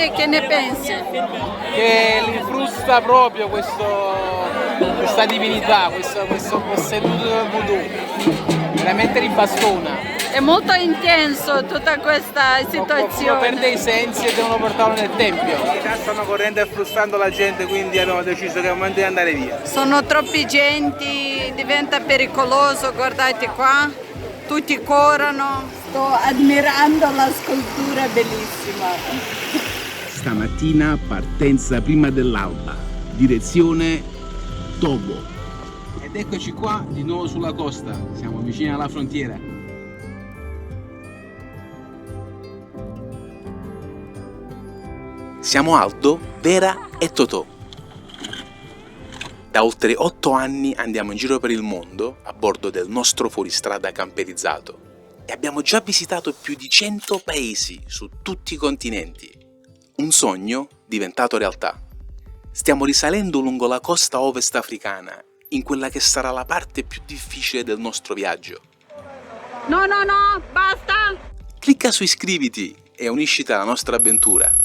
Amore, che ne pensi? Che li frusta proprio questa divinità, questo posseduto del voodoo, veramente li bastona. È molto intenso tutta questa situazione. Perde i sensi e devono portarlo nel tempio. Stanno correndo e frustando la gente, quindi abbiamo deciso che è il momento di andare via. Sono troppi genti, diventa pericoloso, guardate qua, tutti corrono. Sto ammirando la scultura bellissima. Stamattina partenza prima dell'alba, direzione Togo. Ed eccoci qua di nuovo sulla costa, siamo vicini alla frontiera. Siamo Aldo, Vera e Totò. Da oltre 8 anni andiamo in giro per il mondo a bordo del nostro fuoristrada camperizzato e abbiamo già visitato più di 100 paesi su tutti i continenti. Un sogno diventato realtà. Stiamo risalendo lungo la costa ovest africana, in quella che sarà la parte più difficile del nostro viaggio. No, basta! Clicca su iscriviti e unisciti alla nostra avventura.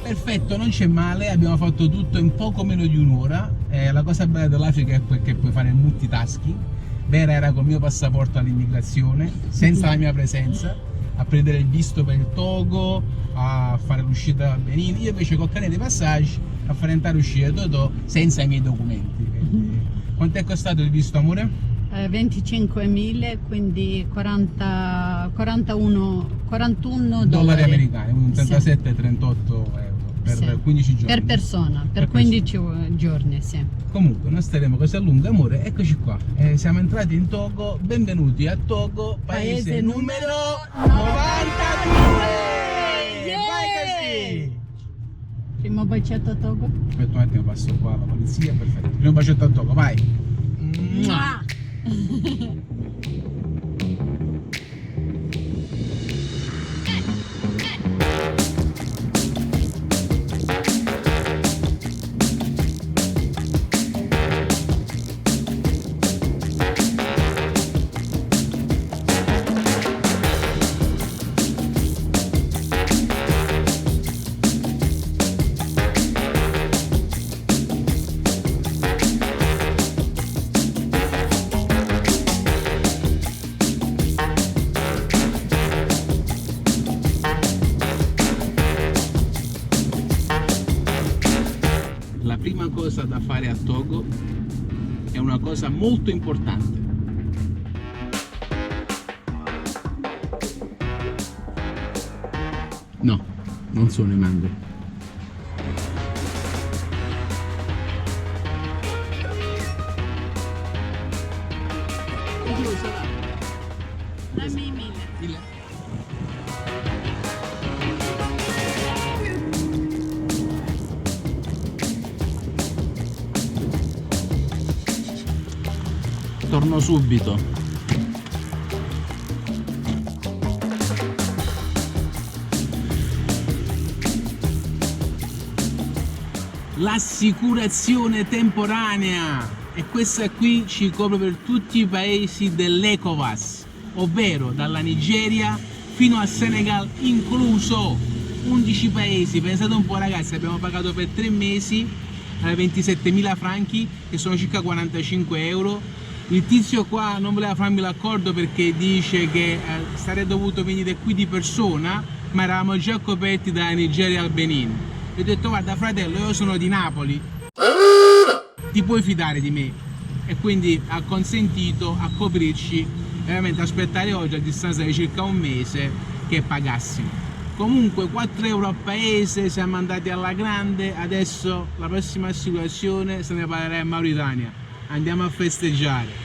Perfetto, non c'è male, abbiamo fatto tutto in poco meno di un'ora. La cosa bella dell'Africa è che puoi fare multitasking. Vera era col mio passaporto all'immigrazione, senza la mia presenza, a prendere il visto per il Togo, a fare l'uscita da Benin. Io invece col cane dei passaggi a fare entrare e uscire Totò senza i miei documenti. Quanto è costato il visto, amore? 25.000, quindi 41 Dollari americani, quindi 37-38 euro per 15 giorni. Per persona, per 15 giorni, sì. Comunque non staremo così a lungo, amore, eccoci qua. Siamo entrati in Togo, benvenuti a Togo, paese numero 92! Vai così! Primo bacetto a Togo. Aspetta un attimo, passo qua alla polizia, perfetto. Primo bacetto a Togo, vai! Mua. La prima cosa da fare a Togo è una cosa molto importante. No, non sono i mango. Dammi 1.000. Torno subito. L'assicurazione temporanea, e questa qui ci copre per tutti i paesi dell'ECOWAS, ovvero dalla Nigeria fino al Senegal incluso. 11 paesi, pensate un po' ragazzi, abbiamo pagato per 3 mesi 27.000 franchi, che sono circa 45 euro. Il tizio qua non voleva farmi l'accordo perché dice che sarei dovuto venire qui di persona, ma eravamo già coperti da Nigeria al Benin. E ho detto guarda fratello, io sono di Napoli, ti puoi fidare di me? E quindi ha consentito a coprirci, veramente aspettare oggi a distanza di circa un mese che pagassimo. Comunque 4 euro a paese, siamo andati alla grande. Adesso la prossima assicurazione se ne parlerà in Mauritania. Andiamo a festeggiare.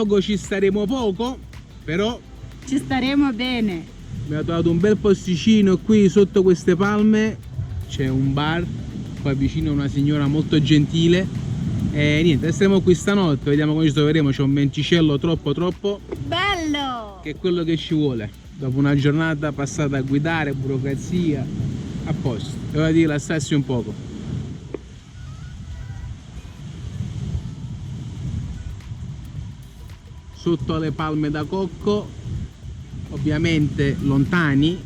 Togo ci staremo poco, però Ci staremo bene. abbiamo trovato un bel posticino qui sotto queste palme, c'è un bar, qua vicino una signora molto gentile e niente, resteremo qui stanotte, vediamo come ci troveremo, c'è un venticello troppo Bello! che è quello che ci vuole dopo una giornata passata a guidare, burocrazia, a posto, è ora di rilassarsi un poco. Sotto le palme da cocco, ovviamente lontani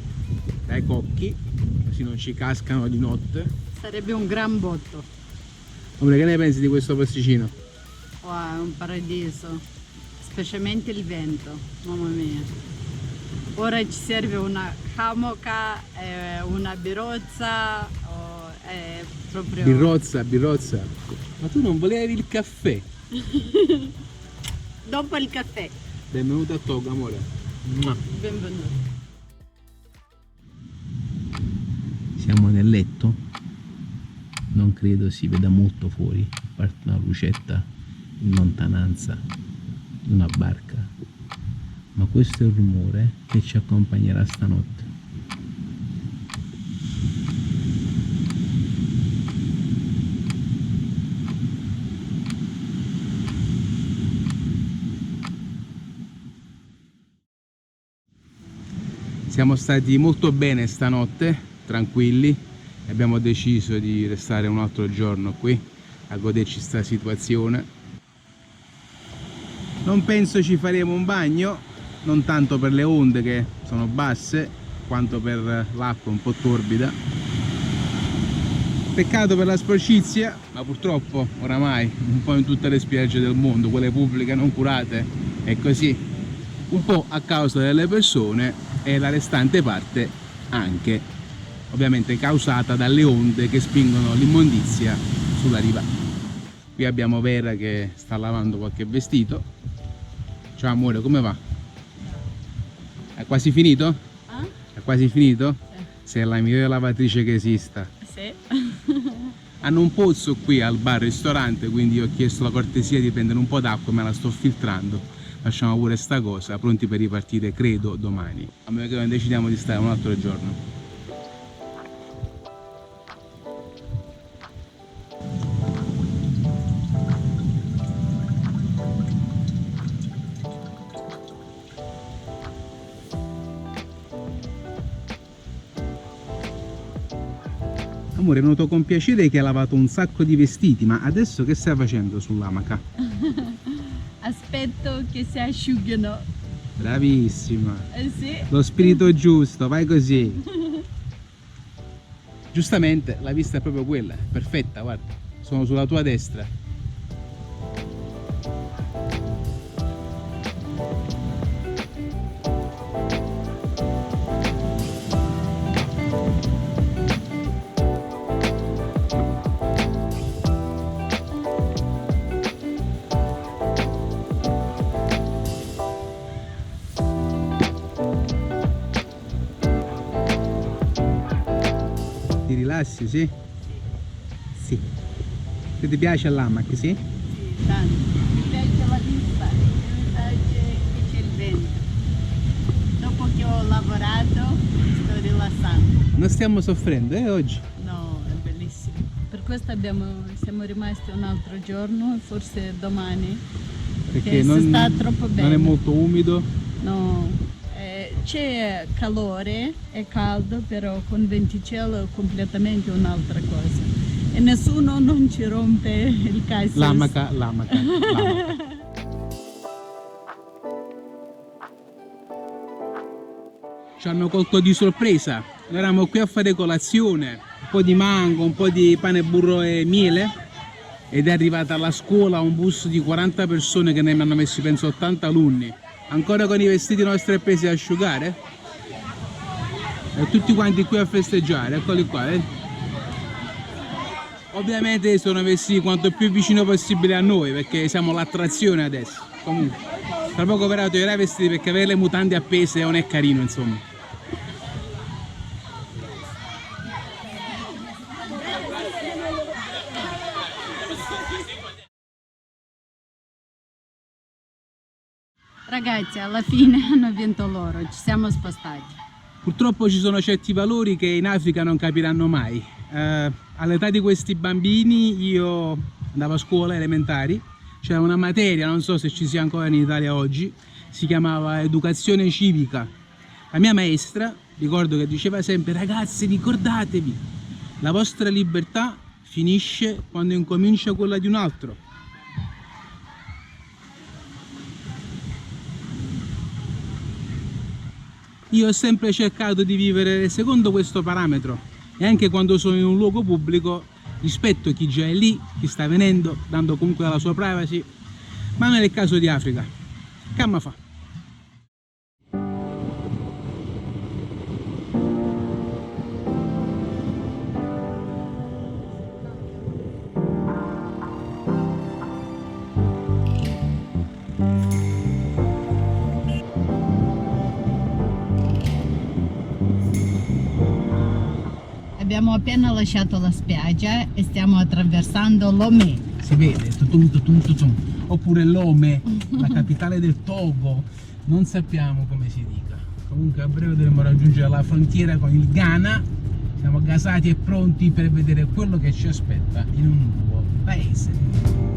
dai cocchi, così non ci cascano di notte. Sarebbe un gran botto. Amore, che ne pensi di questo posticino? Wow, è un paradiso. Specialmente il vento, mamma mia. Ora ci serve una hammock, una birozza, è proprio... Birrozza. Ma tu non volevi il caffè? Dopo il caffè. Benvenuto a Togo, amore. Mua. Benvenuto. Siamo nel letto. Non credo si veda molto fuori, a parte una lucetta in lontananza di una barca. Ma questo è il rumore che ci accompagnerà stanotte. Siamo stati molto bene stanotte, tranquilli, e abbiamo deciso di restare un altro giorno qui a goderci sta situazione. Non penso ci faremo un bagno, non tanto per le onde che sono basse, quanto per l'acqua un po' torbida. Peccato per la sporcizia, ma purtroppo oramai un po' in tutte le spiagge del mondo, quelle pubbliche non curate, è così. Un po' a causa delle persone e la restante parte anche ovviamente causata dalle onde che spingono l'immondizia sulla riva. Qui abbiamo Vera che sta lavando qualche vestito. Ciao amore, come va? È quasi finito? È quasi finito? Sei la migliore lavatrice che esista. Sì. Hanno un pozzo qui al bar ristorante, quindi io ho chiesto la cortesia di prendere un po' d'acqua e me la sto filtrando. Lasciamo pure sta cosa, pronti per ripartire credo domani, a meno che non decidiamo di stare un altro giorno. Amore, noto con piacere che hai lavato un sacco di vestiti, ma adesso che stai facendo sull'amaca? Aspetto che si asciughino. Bravissima! Sì. Lo spirito giusto, vai così! Giustamente la vista è proprio quella, è perfetta, guarda, sono sulla tua destra. Ti rilassi, sì? Sì. Che ti piace l'amac, sì? Sì, tanto. Mi piace la vista, mi piace che c'è il vento. Dopo che ho lavorato sto rilassando. Non stiamo soffrendo, oggi? No, è bellissimo. Per questo siamo rimasti un altro giorno, forse domani. Perché si sta troppo bene. Non è molto umido? No, c'è calore, è caldo, però con venticello è completamente un'altra cosa. E nessuno non ci rompe il cassis. L'amaca. Ci hanno colto di sorpresa. Noi eravamo qui a fare colazione, un po' di mango, un po' di pane, burro e miele, ed è arrivata alla scuola un bus di 40 persone che ne hanno messi penso 80 alunni, ancora con i vestiti nostri appesi a asciugare, e tutti quanti qui a festeggiare, eccoli qua, Ovviamente sono messi quanto più vicino possibile a noi, perché siamo l'attrazione adesso. Comunque, tra poco verrà toglierà i vestiti, perché avere le mutande appese non è carino, insomma. Ragazzi, alla fine hanno vinto loro, ci siamo spostati. Purtroppo ci sono certi valori che in Africa non capiranno mai. All'età di questi bambini io andavo a scuola elementari, c'era una materia, non so se ci sia ancora in Italia oggi, si chiamava educazione civica. La mia maestra, ricordo che diceva sempre: ragazzi, ricordatevi, la vostra libertà finisce quando incomincia quella di un altro. Io ho sempre cercato di vivere secondo questo parametro e anche quando sono in un luogo pubblico rispetto chi già è lì, chi sta venendo, dando comunque la sua privacy, ma non è il caso di Africa. Camma fa. Abbiamo appena lasciato la spiaggia e stiamo attraversando Lomé. Si vede, tutum, tutum, tutum. Oppure Lomé, la capitale del Togo, non sappiamo come si dica. Comunque a breve dovremo raggiungere la frontiera con il Ghana, siamo gasati e pronti per vedere quello che ci aspetta in un nuovo paese.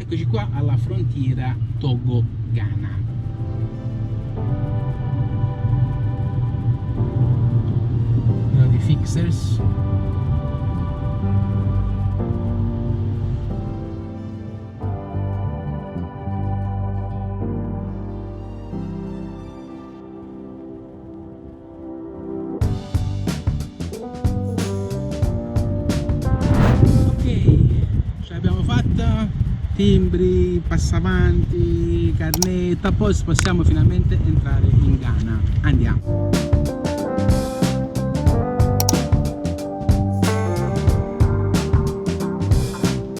Eccoci qua alla frontiera Togo-Ghana. Uno dei fixers. Ok, ce l'abbiamo fatta. Timbri, passavanti, carnetta, poi possiamo finalmente entrare in Ghana. Andiamo!